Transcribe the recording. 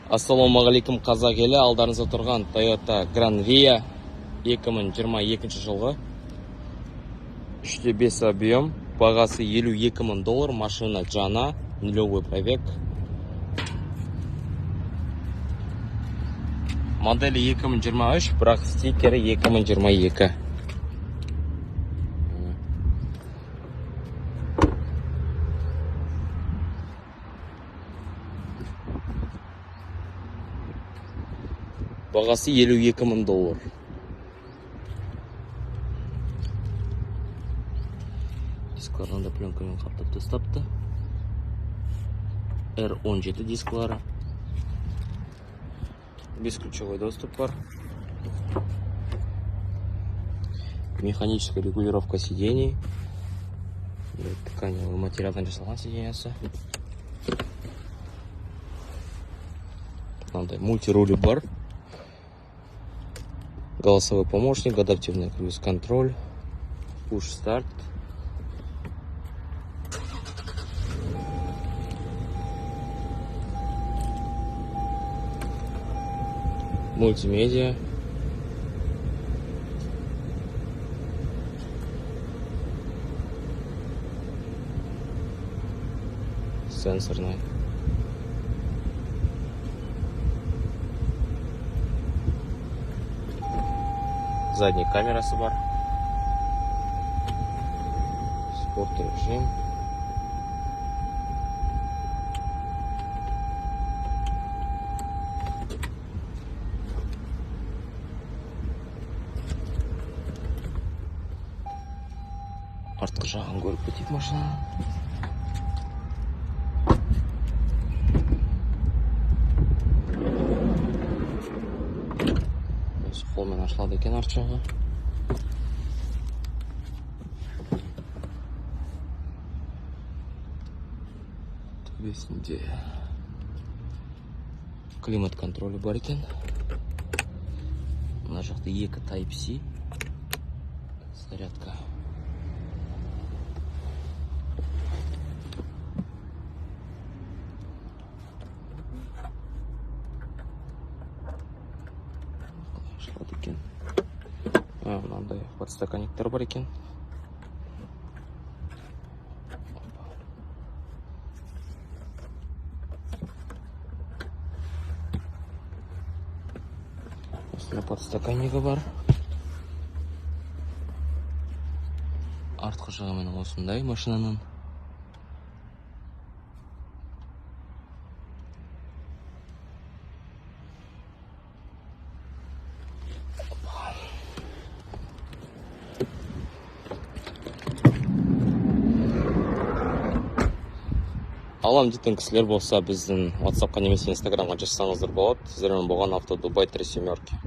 Ассалаумағалейкум қазақ елі, алдарыңызда тұрған Toyota Grand Via 2022 жылғы 3/5 объем, бағасы $52,000, машина жаңа, нулевой пробег. Модели 2023, бірақ стикері 2022. Бағасы $52,000. Дисклардан да пленкамен қаптап тастапты. R17 дисклары. Бесключевой доступ бар. Механическая регулировка сидений. Тканевый материалдан жасалған сиденьясы. Мультируль бар. Голосовой помощник, адаптивный круиз-контроль, пуш-старт. Мультимедиа. Сенсорная. Задней камерасы бар. Спорт режим. Артқы жағын көріп кетейік машина. Қолмен ашылады екен арт жағы. Төбесінде климат контролі бар екен. Мына жақта 2 Type-C зарядка. Мынандай подстаканниктер бар екен. Осында подстаканнигі бар. Артқы жағы менің осындай машинаның. Алам дейтін кісілер болса, біздің WhatsApp-қа немесе Instagram-ға жазсаңыздар болады. Сіздермен болған авто Дубай 3 семерки.